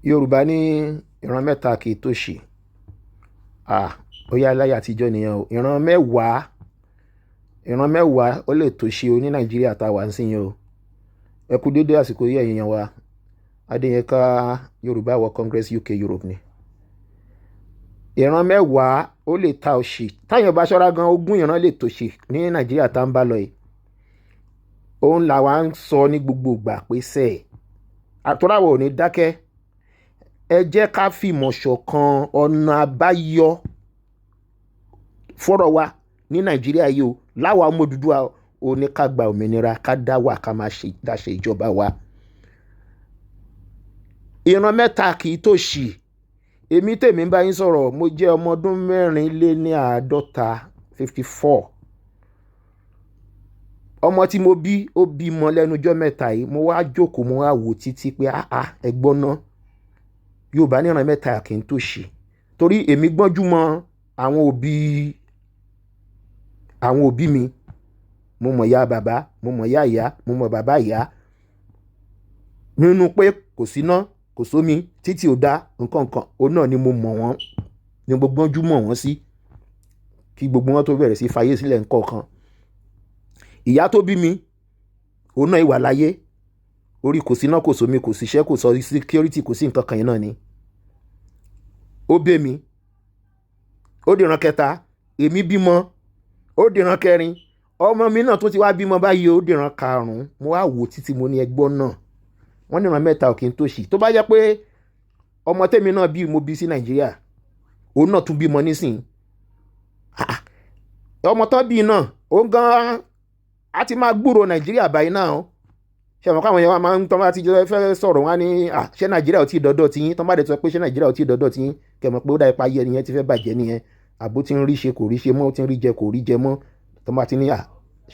Yorùbá ní ìran mẹ́ta kì í tòṣì. Ó yá láyé àtijọ́ nìyẹn o. Ìran mẹ́wàá ó lè tòṣì o ní Nàìjíríà tá a wà ń sìn yẹn o. Ẹ kú dédé àsìkò yìí ẹ̀yin èèyàn wa. Adéyínká Yorùbá World Congress UK Europe ni. Ìran mẹ́wàá ó lè ta òṣì. Táyàn bá ṣọ́ra gan ogún ìran lè tòṣì ní Nàìjíríà tá ń bá lọ yìí. Òun làwa ń sọ ní gbogbo ìgbà pé sẹ́ẹ̀. Àtúráwọ̀ ò ní dákẹ́. Ẹ jẹ́ ká fìmọ̀ ṣọ̀kan ọ̀nà àbáyọ fọ́rọ̀ wa ní Nàìjíríà yìí o. Láwa ọmọ Odùduwà ò ní ká gba òmìnira ká dá wà ká máa dáṣe ìjọba wa. Ìran mẹ́ta kì í tòṣì. Èmi tèmi ń bá yín sọ̀rọ̀ mo jẹ́ ọmọ ọdún 54. Ọmọ tí mo bí ó bímọ lẹ́nujọ́ mẹ́ta yìí mo wá jókòó mo wá wò títí pé ẹ̀gbọ́n náà Yorùbá ní ìran mẹ́ta kì í tòṣì. Torí èmi gbọ́njú mọ́ àwọn òbí mi. Mo mọ̀ ìyá bàbá, mo mọ̀ ìyá ìyá, mo mọ̀ bàbá ìyá. Nínú pé kò síná, kò sómi, títì ò dá, nǹkan òun náà ni mo mọ̀ wọ́n, ni mo gbọ́njú mọ̀ wọ́n sí. Kí gbogbo wọn tó bẹ̀rẹ̀ sí fayé sílẹ̀ nǹkan. Ìyá tó bí mi, òun náà ìwà láyé. Orí kò síná, kò sómi, kò síṣẹ́, kò sọ security, kò sí nǹkan kan yẹn náà ni. Ó bí mi. Ó dìran kẹta, èmi bímọ. Ó dìran kẹrin, ọmọ mi náà tó ti wá bímọ báyìí ó dìran karùn-ún. Mo wá wò títí mo ní ẹgbọ́n náà. Wọ́n ní ìran mẹ́ta ò kì í tòṣì. Tó bá jẹ́ pé ọmọ tèmi náà bí mo bí sí Nàìjíríà, òun náà tún bímọ nísìnyí. Ọmọ tán bí náà, òun gan-an á ti máa gbúrò Nàìjíríà báyìí náà. Ṣé àwọn káwọn yẹn wá máa ń tán bá ti fẹ́ sọ̀rọ̀ wá ní ṣé Nàìjíríà ò tí ì dọ́dọ̀ tí yín, tán bá dẹ̀ sọ pé ṣé Nàìjíríà ò tí ì dọ́dọ̀ tí yín, kẹmọ̀ pé ó dá ipa ayé ẹni yẹn ti fẹ́ bàjẹ́ nìyẹn. Àbó tí ń rí ṣe kò rí ṣe mọ́, ó ti ń rí jẹ kò rí jẹ mọ́. Tán bá ti ní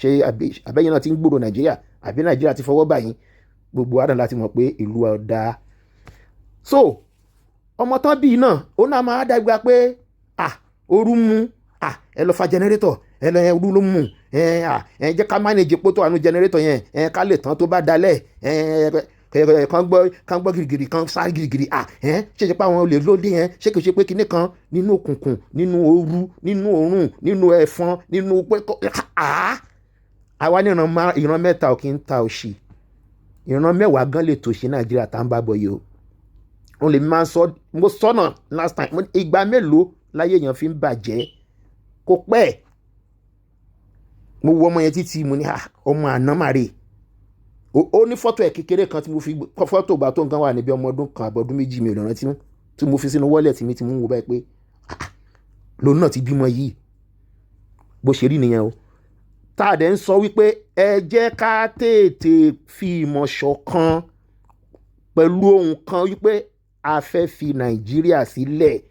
ṣé àbẹ́yìn náà ti ń gbúrò Nàìjíríà àbí Nàìjíríà ti fọwọ́ bà yín, gbogbo àdàn láti mọ̀ pé ìlú ọ̀dà. So ọmọ tán bí náà ó náà máa dàgbà pé ooru mú ẹ lọ fa jẹnẹrétọ̀ ẹ lọ ooru ló mú jẹ́ ká mánéjì epo tó wà nínú jẹnẹrétọ̀ yẹn ká lè tán tó bá dalẹ̀ kan gbọ́ gìrìgìrì kan sáré gìrìgìrì ṣe pé àwọn olè lóde yẹn ṣé kò ṣe pé kinní kan nínú òkùnkùn nínú ooru nínú òórùn nínú ẹ̀fọn nínú pé àwa ní ìran mẹ́ta ò kì í ta òṣì. Ìran mẹ́wàá gan lè tòṣì Nàìjíríà tá ń bá bọ̀ yìí o. Òun lè máa sọ mo sọ́nà last time ìgbà mélòó láyé èèyàn fi ń bàjẹ́ kò pẹ́. Mo wo ọmọ yẹn títí mo ní ọmọ àná màrè. Ó ní fọ́tò ẹ̀ kékeré kan tí mo fi fọ́tò gbà tó nǹkan wà níbi ọmọ ọdún kan àbọ̀dún méjì mi ò lè rántí tí mo fi sínú wallet mi tí mo ń wo báyìí pé lòun náà ti bímọ yìí. Bó ṣe rí nìyẹn o. Tá a dẹ̀ ń sọ wípé ẹ jẹ́ ká tètè fi ìmọ̀ ṣọ̀kan pẹ̀lú ohun kan wípé a fẹ́ fi Nàìjíríà sílẹ̀.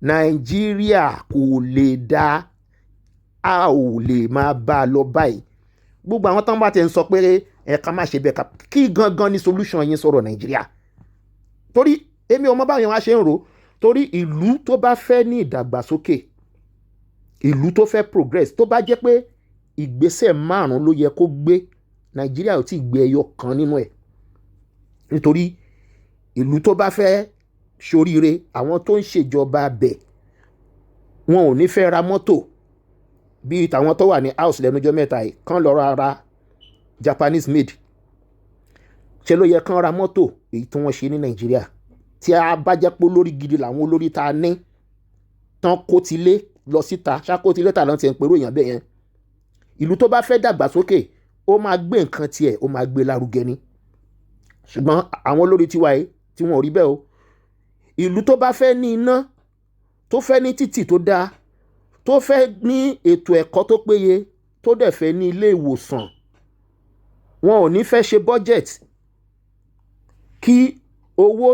Nàìjíríà kò lè dá, a ò lè máa bá a lọ báyìí. Gbogbo àwọn tán bá ti ń sọ pé ká má ṣe bẹ́ẹ̀ kí gangan ni solution yín sọ̀rọ̀ Nàìjíríà. Torí èmi ọmọ báyọ̀ wá ṣe ń rò torí ìlú tó bá fẹ́ ní ìdàgbàsókè, ìlú tó fẹ́ progress, tó bá jẹ́ pé ìgbésẹ̀ 5 ló yẹ kó gbé, Nàìjíríà ò tí ì gbé ẹyọ kan nínú ẹ̀. Nítorí ìlú tó bá fẹ́ ṣoríire, àwọn tó ń ṣèjọba bẹ̀ wọn ò ní fẹ́ ra mọ́tò bíi tàwọn tó wà ní house lẹ́nujọ́ mẹ́ta yìí kán lọ ra Japanese made. Ṣé ló yẹ kán ra mọ́tò èyí tí wọ́n ṣe ní Nàìjíríà tí a bá jẹ́ pé olórí gidi làwọn olórí tá a ní tán kó tilé lọ síta ṣáko tilé tà lọ́n ti ń perú èèyàn bẹ́ẹ̀ yẹn. Ìlú tó bá fẹ́ dàgbàsókè ó máa gbé nǹkan tiẹ̀ ó máa gbé lárugẹ ni. Ṣùgbọ́n àwọn olórí tiwa yìí tí wọn ò rí bẹ́ẹ̀ o. Ìlú tó bá fẹ́ ní iná, tó fẹ́ ní títì tó dáa, tó fẹ́ ní ètò ẹ̀kọ́ tó péye, tó dẹ̀ fẹ́ ní ilé ìwòsàn, wọn ò ní fẹ́ ṣe budget kí owó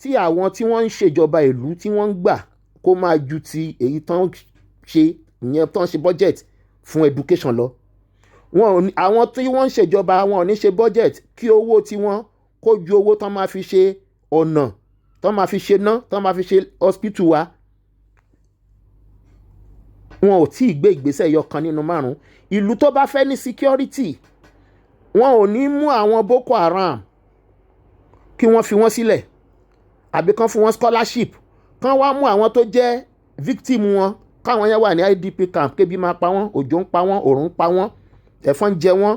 tí àwọn tí wọ́n ń ṣèjọba ìlú tí wọ́n ń gbà kó máa ju ti èyí tán ṣe ìyẹn tán ṣe budget fún education lọ. Àwọn tí wọ́n ń ṣèjọba wọn ò ní ṣe budget kí owó tí wọ́n kó ju owó tán máa fi ṣe ọ̀nà, tán máa fi ṣe ná, tán máa fi ṣe hospital wa. Wọn ò tí ì gbé ìgbésẹ̀ yọkan nínú 5. Ìlú tó bá fẹ́ ní security, wọn ò ní mú àwọn Boko Haram kí wọ́n fi wọ́n sílẹ̀. àbí kán fún wọn scholarship, kán wá mú àwọn tó jẹ́ victim wọn, káwọn yẹn wà ní IDP camp, kébi máa pa wọ́n, òjò ń pa wọ́n, òòrùn ń pa wọ́n, ẹ̀fọn ń jẹ wọ́n,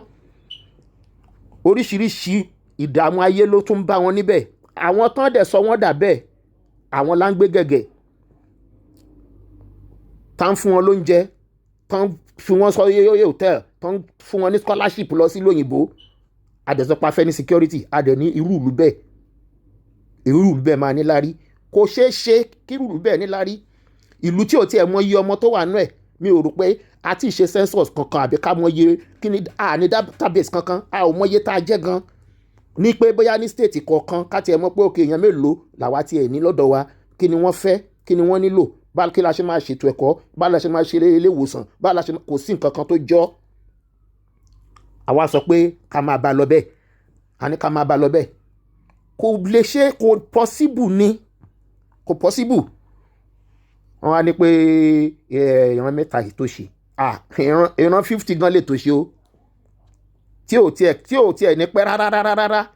oríṣiríṣi ìdààmú ayé ló tún bá wọn níbẹ̀. Àwọn tán dẹ̀ sọ wọ́n dà bẹ́ẹ̀, àwọn láńgbé gẹ̀gẹ̀, tán fún wọn lóúnjẹ, tán fi wọ́n sọ yóyó hotel, tán fún wọn ní scholarship lọ sí lóyìnbó. Adẹ̀sọpá fẹ́ ní security, adẹ̀ ní irú ìlú bẹ́ẹ̀ máa ní lárí. Kò ṣeé ṣe kí irú ìlú bẹ́ẹ̀ ní lárí. Ìlú tí ò tiẹ̀ mọ iye ọmọ tó wà nú ẹ̀, mi ò rò pé a ti ṣe census kankan àbí ká mọ iye kíni, ní database kankan, a ò mọ iye tá a jẹ́ gan. Ní pé bóyá ní state kọ̀ọ̀kan ká tiẹ̀ mọ̀ pé òkè èèyàn mélòó làwa tiẹ̀ ní lọ́dọ̀ wa, kí ni wọ́n fẹ́, kí ni wọ́n nílò, bá kí la ṣe máa ṣètò ẹ̀kọ́, bá la ṣe máa ṣe ilé ìwòsàn, bá la ṣe kò sí nǹkan kan tó jọ. Àwa sọ pé ká máa bá lọ bẹ́ẹ̀, a ní ká máa bá lọ bẹ́ẹ̀. Kò lè ṣe, kò possible ni, kò possible. Wọ́n wá ní pé ìran mẹ́ta yìí tó ṣe, ìran 50 gan lè tó ṣe o, tí ò tiẹ̀ ní pẹ́ rárá.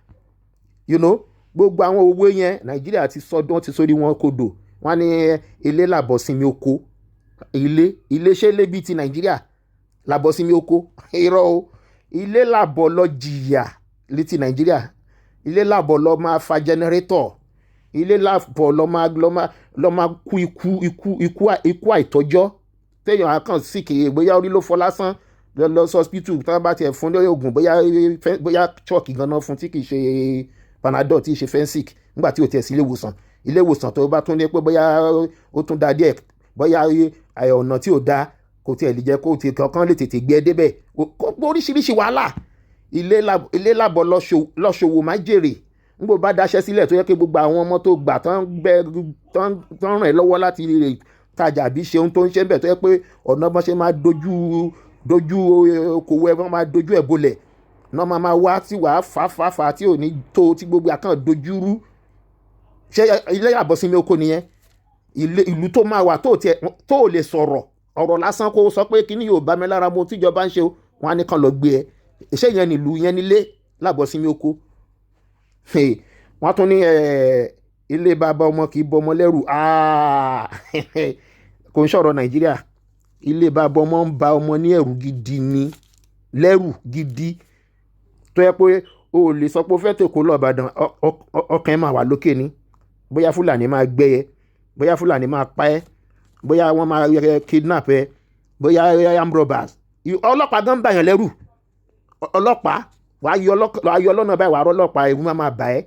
You know, gbogbo àwọn owó yẹn Nàìjíríà ti sọdún, ti sórí wọn kodò. Wọ́n ní ilé làbọ̀ sinmi oko, ilé ṣe lé bí ti Nàìjíríà làbọ̀ sinmi oko, irọ́ o. Ilé làbọ̀ lọ jìyà létí Nàìjíríà, ilé làbọ̀ lọ máa fa generator, ilé làbọ̀ lọ máa kú ikú àìtọ́jọ́, téèyàn á kàn sí kèé bóyá orí ló fọ́ lásán lọ sí hospital, tí wọ́n bá tiẹ̀ fún ní oògùn bóyá chalk gan-an fún tí kì í ṣe Panadol, tí ì ṣe Fensic, nígbà tí ò tiẹ̀ sí ilé ìwòsàn tó bá tún ní pé bóyá ó tún da díẹ̀, bóyá ọ̀nà tí ò da kò tiẹ̀ lè jẹ́ kó tiẹ̀ kankan lè tètè gbé débẹ̀, oríṣiríṣi wàhálà. Ilé làbọ̀ lọ́ṣọ̀wò má jèrè. Nígbà bá dáṣẹ́ sílẹ̀ tó yẹ kí gbogbo àwọn ọmọ tó gbà tán ràn ẹ́ lọ́wọ́ láti lè tajà àbí ṣe ohun tó ń ṣe bẹ̀, tó yẹ pé ọ̀nà bọ́n ṣe máa dojú okòwò ẹ̀, wọ́n máa dojú ẹ̀ bolẹ̀ náà, máa wá tí wàá fà tí ò ní tó, tí gbogbo àkàn dojú rú. Ṣé ilé àbọ̀sinmi oko nìyẹn? Ìlú tó máa wà tó lè sọ̀rọ̀ ọ̀rọ̀ lásán kó sọ pé kíní yóò bá mi lára mo tíjọba ń ṣe o, wọn á ní kàn lọ gbé ẹ. Ṣé yẹn nílùú yẹn nílé lábọ̀sinmi oko? Wọ́n tún ní ilé bàbá ọmọ kì í bọ ọmọ lẹ́rù. Kò ń sọ̀rọ̀ Nàìjíríà. Ilé bàbá ọmọ ń ba ọmọ ní ẹ̀rù gidi ni, lẹ́rù gidi, tó yẹ pé o lè sọ pé o fẹ́ tèkó lọ Ìbàdàn, ọkàn ẹ̀ máa wà lókè ni. Bóyá Fúlàní máa gbé ẹ, bóyá Fúlàní máa pa ẹ́, bóyá wọ́n máa kidnap ẹ, bóyá armed robbers. Ọlọ́pàá gan bàyàn lẹ́rù. Ọlọ́pàá wàá yọ lọ́nà báyìí, wàá rọ́ ọlọ́pàá, ẹ̀rù máa bà ẹ́.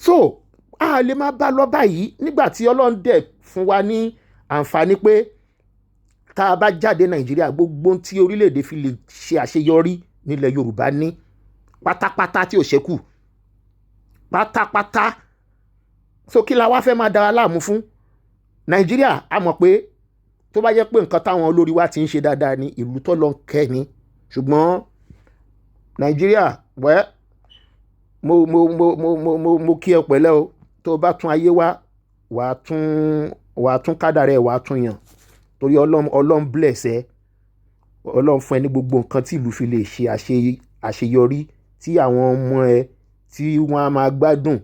So a lè máa bá lọ báyìí nígbà tí Ọlọ́run dẹ̀ fún wa ní àǹfààní pé tá a bá jáde Nàìjíríà, gbogbo tí orílẹ̀-èdè fi lè ṣe àṣeyọrí nílẹ̀ Yorùbá ní pátápátá tí ò ṣẹ́kù pátápátá. So kí la wá fẹ́ máa dára láàmú fún? Nàìjíríà a mọ̀ pé tó bá jẹ́ pé nǹkan táwọn olórí wa ti ń ṣe dáadáa ní ìlú tó lọ kẹ́ ni, ṣùgbọ́n Nàìjíríà wẹ́ mo kí ẹ pẹ̀lẹ́ o. Tó bá tún ayé wá, wàá tún kádàrá ẹ̀, wàá tún yàn, torí Ọlọ́run bless ẹ, Ọlọ́run fún ẹ ní gbogbo nǹkan tí ìlú fi lè ṣe àṣeyọrí, tí àwọn ọmọ ẹ tí wọ́n á máa gbádùn,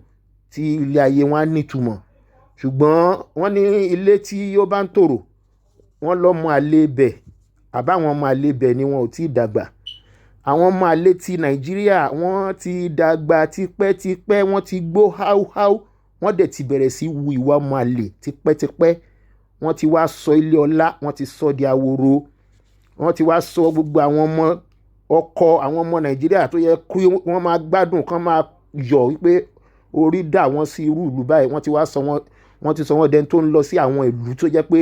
tí ilé ayé wọn á nítumọ̀. Ṣùgbọ́n wọ́n ní ilé tí ó bá ń tòrò, wọ́n lọ́mọ àlè bẹ̀, àbáwọn ọmọ àlè bẹ̀ ni wọn ò tí ì dàgbà. Àwọn ọmọ àlè ti Nàìjíríà wọ́n ti dàgbà tipẹ́tipẹ́, wọ́n ti gbó háúháú, wọ́n dẹ̀ ti bẹ̀rẹ̀ sí wu ìwà ọmọ àlè tipẹ́tipẹ́. Wọ́n ti wá sọ ilé ọlá, wọ́n ti sọ di ahoro, wọ́n ti wá sọ gbogbo àwọn ọmọ ọkọ àwọn ọmọ Nàìjíríà tó yẹ kí wọ́n máa gbádùn, kán máa yọ̀ wípé orí dà wọ́n sí irú ìlú báyìí, wọ́n ti wá sọ wọ́n dẹni tó ń lọ sí àwọn ìlú tó jẹ́ pé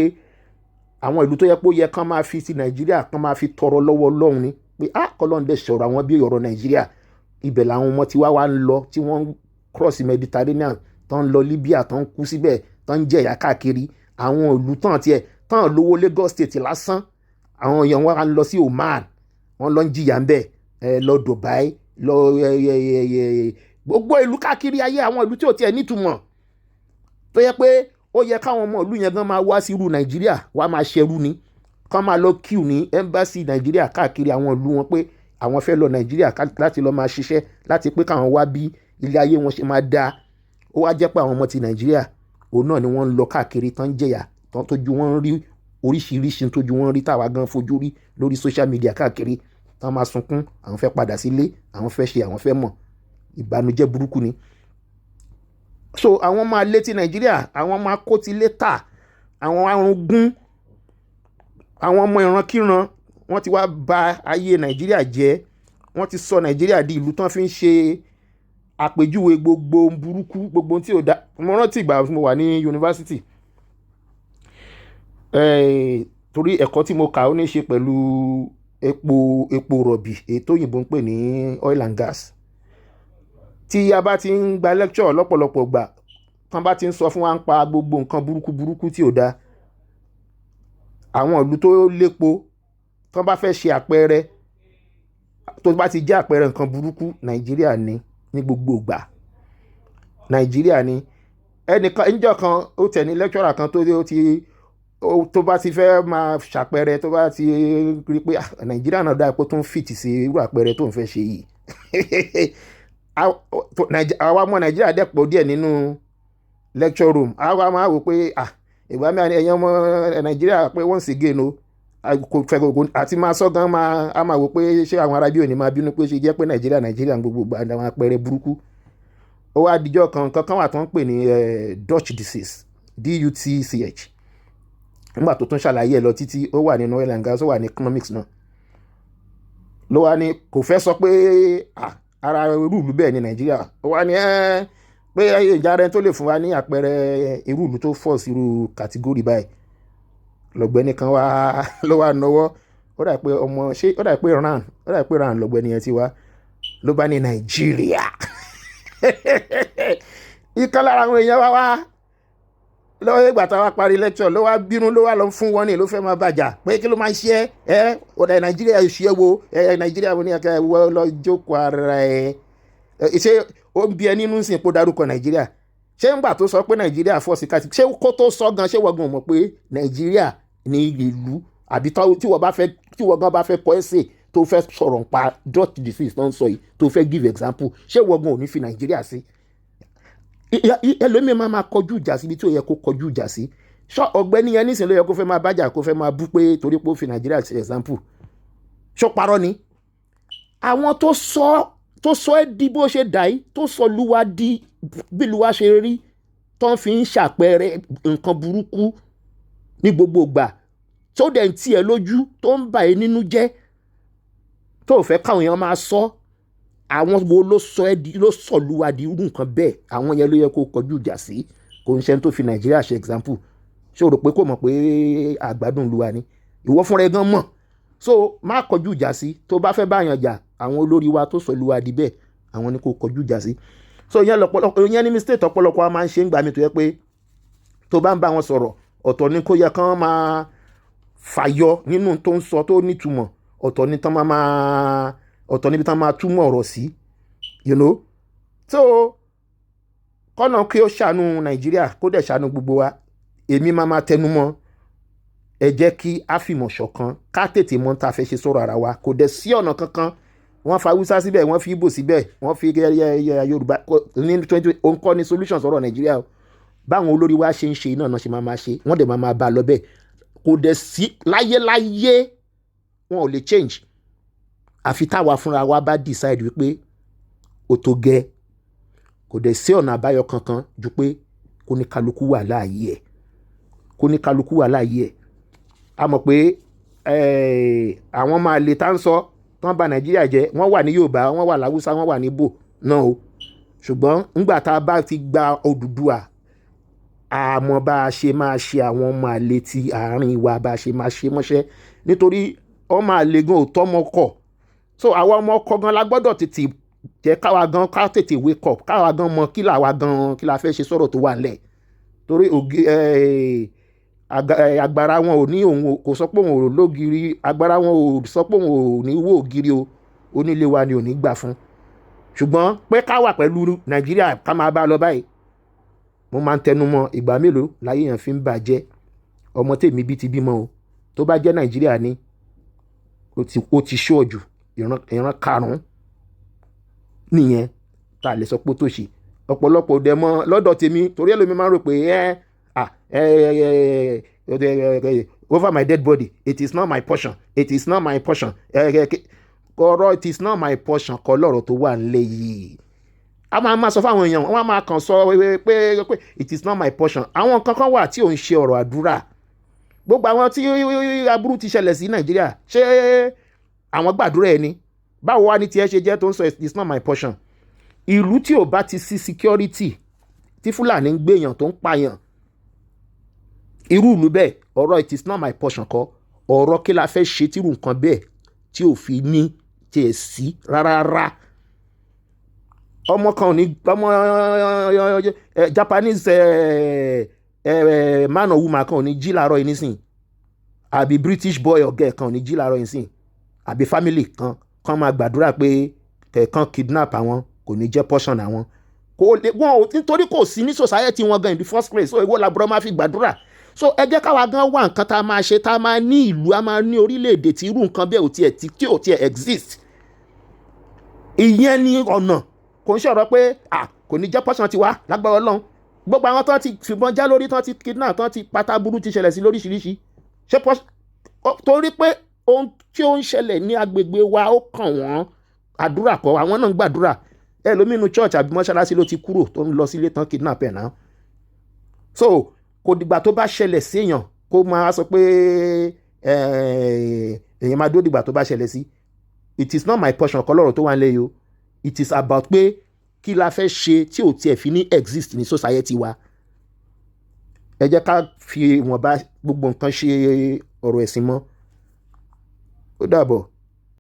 ó yẹ kán máa fi ti Nàìjíríà kán máa fi tọrọ lọ́wọ́ Ọlọ́run ni pé kọ́lọ́run dẹ̀ sọ̀rọ̀ àwọn bí ọ̀rọ̀ Nàìjíríà. Ibẹ̀ làwọn ọmọ tí wá ń lọ, tí wọ́n ń cross Mediterranean, tán ń lọ Libya, tán ń kú síbẹ̀, tán ń jẹ̀yà káàkiri. Àwọn ìlú tán lówó Lagos State lásán, àwọn èèyàn wá ń lọ sí Oman, wọ́n lọ ń jìyà ń bẹ̀, lọ Dubai, lọ gbogbo ìlú káàkiri ayé, àwọn ìlú tí ò tiẹ̀ nítumọ̀, tó yẹ pé ó yẹ káwọn ọmọ ìlú yẹn gan máa wá sí irú Nàìjíríà, wá máa ṣerú ni, kán máa lọ queue ní embassy Nàìjíríà káàkiri àwọn ìlú wọn pé àwọn fẹ́ lọ Nàìjíríà láti lọ máa ṣiṣẹ́, láti pé káwọn wá bí ilé ayé wọn ṣe máa dáa. ó wá jẹ́ pé àwọn ọmọ ti Nàìjíríà òun náà ni wọ́n ń lọ káàkiri tán jẹ̀yà tán tójú wọn rí oríṣiríṣi tójú wọn rí táwa gan fojú rí lórí social media káàkiri tán máa sunkún àwọn fẹ́ padà sílé àwọn fẹ́ ṣe àwọn fẹ́ mọ̀ ìbànújẹ́ burúkú ni. So àwọn máa lé ti Nàìjíríà àwọn máa kó ti lé tà àwọn arúgún àwọn ọmọ ìrankíran wọ́n ti wá bà ayé Nàìjíríà jẹ́ wọ́n ti sọ Nàìjíríà di ìlú tán fi ń ṣe àpèjúwe gbogbo burúkú gbogbo tí ò dá. Mo rántí ìgbà mo wà ní yunifásitì torí ẹ̀kọ́ tí mo kà ó ní ṣe pẹ̀lú epo rọ̀bì èyí tó òyìnbó ń pè ní oil and gas. Tí a bá ti ń gba lecture lọ́pọ̀lọpọ̀ gbà tán bá ti ń sọ fún wa ń pa gbogbo nǹkan burúkú tí ò dá àwọn ìlú tó lépo tán bá fẹ́ ṣe àpẹẹrẹ tó bá ti jẹ́ àpẹẹrẹ nǹkan burúkú Nàìjíríà ní gbogbo ìgbà Nàìjíríà ní ẹnìkan níjọ́ kan ó tẹ̀ ní lecturer kan tó bá ti fẹ́ máa ṣàpẹẹrẹ tó bá ti rí pé Nàìjíríà náà dá epo tó ń fìtì sí irú àpẹẹrẹ tó ń fẹ́ ṣe yìí àwa ọmọ Nàìjíríà dẹ́pọ̀ díẹ̀ nínú lecture room àwa máa wò pé ìgbà mi ẹ̀yàn ọmọ Nàìjíríà pé once again o kò fẹ́ àti máa sọ gan máa wò pé ṣé àwọn ará bí òní máa bínú pé ṣe jẹ́ pé Nàìjíríà gbogbo àwọn àpẹẹrẹ burúkú. Ó wá dijọ́ kankan wà tó ń pè ní Dutch disease DUTCH nígbà tó tún ṣàlàyé ẹ̀ lọ títí ó wà nínú oil and gas ó wà ní economics náà ló wá ní kò fẹ́ sọ pé ara irú ìlú bẹ́ẹ̀ ní Nàìjíríà ó wá ní pé ìjà rẹ̀ tó lè fún wa ní àpẹẹrẹ irú ìlú tó fọ́ sí irú kàtígórì báyìí lọ́gbẹ́ni kan wá ló wá nọwọ́ ó dà pé ran lọ́gbẹ́ni yẹn ti wá ló bá ní Nàìjíríà ìkan lára àwọn èèyàn wá lọ́wọ́ ìgbà táwa parí lecture ló wá bínú ló wá lọ fún wọn ní ló fẹ́ máa bàjá pé kí ló máa ṣe ọ̀dà Nàìjíríà ṣe wo Nàìjíríà wọn ní ẹ̀ka ẹ̀wọ́ lọ jókòó ara ẹ̀ ṣé ó ń bí ẹ nínú sìn pé ó dárúkọ Nàìjíríà ṣé ńgbà tó sọ pé Nàìjíríà fọ́ sí káàtì ṣé kó tó sọ gan ṣé wọ́n gan mọ̀ pé Nàìjíríà ní ìlú àbí tí wọ́n gan bá fẹ́ kọ́ ẹ̀sẹ̀ tó fẹ́ sọ̀rọ̀ nípa Dutch disease tó ń sọ yìí tó fẹ́ give example ṣé wọ́n gan ò ní fi Nàìjíríà sí ẹlòmíì máa kọjú ìjà sí ibi tí ó yẹ kó kọjú ìjà sí ọ̀gbẹ́ni yẹn nísìnyí ló yẹ kó fẹ́ máa bájà kó fẹ́ máa bú pé torí pé ó fi Nàìjíríà sí example ṣó parọ́ ni àwọn tó sọ ẹ́ di bó ṣe dà yìí tó sọ lúwa di bí lúwa ṣe rí tó ń fi ń ṣàpẹẹrẹ nǹkan burúkú ní gbogbo ìgbà tó dẹ̀ ń tì ẹ́ lójú tó ń bà ẹ́ nínú jẹ́ tó fẹ́ káwọn èèyàn máa sọ àwọn wo ló sọ lúwa di irú nǹkan bẹ́ẹ̀ àwọn yẹn ló yẹ kó kọjú ìjà sí kò ń ṣe tó fi Nàìjíríà ṣe example ṣé o rò pé kò mọ̀ pé àgbàdùn lúwa ni ìwọ fúnra ẹ gan mọ̀ so má kọjú ìjà sí tó bá fẹ́ báyàn jà àwọn olórí wa tó sọ lúwa di bẹ́ẹ̀ àwọn ni kò kọjú ìjà sí so ìyẹn ní mistake ọ̀pọ̀lọpọ̀ wa máa ń ṣe ń gbà mí tó yẹ pé tó bá ń bá wọn sọ̀rọ̀ ọ̀tọ̀ ni kó yẹ kán máa fàyọ nínú tó ń sọ tó nítumọ̀ ọ̀tọ̀ níbi tán máa túmọ̀ ọ̀rọ̀ sí so kọ́nà kí ó ṣàánú Nàìjíríà kó dẹ̀ ṣàánú gbogbo wa èmi máa tẹnumọ́ ẹ jẹ́ kí a fìmọ̀ ṣọ̀kan ká tètè mọ̀ tá a fẹ́ ṣe sọ̀rọ̀ ara wa kò dẹ̀ sí ọ̀nà kankan wọ́n fa Haúsá síbẹ̀ wọ́n fi Ìgbò síbẹ̀ wọ́n fi Yorùbá ní 20 òǹkọ́ ní solution sọ̀rọ̀ Nàìjíríà báwọn olórí wa ṣe ń ṣe iná ṣe máa ṣe wọ́n dẹ̀ máa bá a lọ bẹ́ẹ̀ kò dẹ̀ sí láyé wọn ò lè change àfi táwa fúnra wa bá decide wípé ó tó gẹ́ kò dẹ̀ sí ọ̀nà àbáyọ kankan ju pé kó ní kálukú wà láàyè ẹ̀ a mọ̀ pé àwọn máa lè tá ń sọ tán bà Nàìjíríà jẹ́ wọ́n wà ní Yorùbá wọ́n wà láwùsá wọ́n wà ní Ìgbò náà o ṣùgbọ́n ńgbà tá a bá ti gba Odùduwà àmọ́ bá a ṣe máa ṣe àwọn ọmọ àlè ti àárín wa bá a ṣe máa ṣe mọ́ṣẹ́ nítorí ọmọ àlè gan ò tọ́mọ kọ̀ so àwa ọmọ ọkọ gan la gbọ́dọ̀ tètè jẹ́ káwa gan ká tètè wake up káwa gan mọ kí la fẹ́ ṣe sọ̀rọ̀ tó wà nílẹ̀ torí agbára wọn ò ní òun kò sọ pé òun ò lógiri agbára wọn ò sọ pé òun ò ní wó ògiri o onílé wa ni ò ní gbà fún ṣùgbọ́n pé ká wà pẹ̀lú Nàìjíríà ká máa bá lọ báyìí mo máa ń tẹnu mọ́ ìgbà mélòó láyé yẹn fi ń bàjẹ́ ọmọ tèmi bí ti bímọ o tó bá jẹ́ Nàìjíríà ni ó ti ṣọ́ọ̀jù ìran karùn-ún nìyẹn tá a lè sọ pé ó tó ṣe ọ̀pọ̀lọpọ̀ dẹ̀ mọ́ lọ́dọ̀ tèmi torí ẹlòmí máa ń rò pé over my dead body it is not my portion, it is not my portion. Ọ̀rọ̀ it is not my portion kọ́ lọ́rọ̀ tó wà nílẹ̀ yìí. A máa sọ fáwọn èèyàn, wọ́n máa kàn sọ pé it is not my portion. Àwọn kankan wà tí ò ń ṣe ọ̀rọ̀ àdúrà. Gbogbo àwọn tí aburú ti ṣẹlẹ̀ sí Nàìjíríà, ṣé àwọn gbàdúrà ẹni? Báwo wá ní tiẹ̀ ṣe jẹ́ tó ń sọ it is not my portion? Ìlú tí ò bá ti sí security, tí Fúlàní ń gbèyàn tó ń pààyàn, irú ìlú bẹ́ẹ̀ ọ̀rọ̀ it is not my portion kọ́, ọ̀rọ̀ kí la fẹ́ ṣe tírú nǹkan bẹ́ẹ̀ tí ò fi ní tiẹ̀ sí rárá. Ọmọ kan ò ní ọmọ Japanese man or woman kan ò ní jí láàárọ̀ yìí nísìn, àbí British boy or girl kan ò ní jí láàárọ̀ yìí nísìn, àbí family kan máa gbàdúrà pé kẹ̀kan kidnap àwọn kò ní jẹ́ portion àwọn. Nítorí kò sí ní society wọn gan in the first place, so èwo làbúrò máa fi gbàdúrà. So ẹ jẹ́ káwa gan wá nǹkan tá a máa ṣe, tá a máa ní ìlú, a máa ní orílẹ̀-èdè tí irú nǹkan bẹ́ẹ̀ tí ò tiẹ̀ exist. Ìyẹn ni ọ̀nà, kò ń ṣọ̀rọ̀ pé kò ní jẹ́ portion tiwa lágbára Ọlọ́run. Gbogbo àwọn tán ti fìbọn já lórí, tán ti kidnap, tán ti pátá burú ti ṣẹlẹ̀ sí lóríṣiríṣi, ṣé torí pé ohun tí ó ń ṣẹlẹ̀ ní agbègbè wa ó kàn wọ́n, àdúrà kọ́, àwọn náà ń gbàdúrà. Ẹlòmínú church àbí mọ́ṣáláṣí ló ti kúrò tó ń lọ sílé tán kidnap ẹ̀ náà. So kò dìgbà tó bá ṣẹlẹ̀ sí èèyàn kó máa sọ pé èèyàn máa dúró dìgbà tó bá ṣẹlẹ̀ sí. It is not my portion kọ́ lọ́rọ̀ tó wà nílẹ̀ yìí o. It is about pé kí la fẹ́ ṣe tí ò tiẹ̀ fi ní exist ní society wa. Ẹ jẹ́ ká fi ìwọ̀nba gbogbo nǹkan ṣe ọ̀rọ̀ ẹ̀sìn mọ́. Ó dàbọ̀.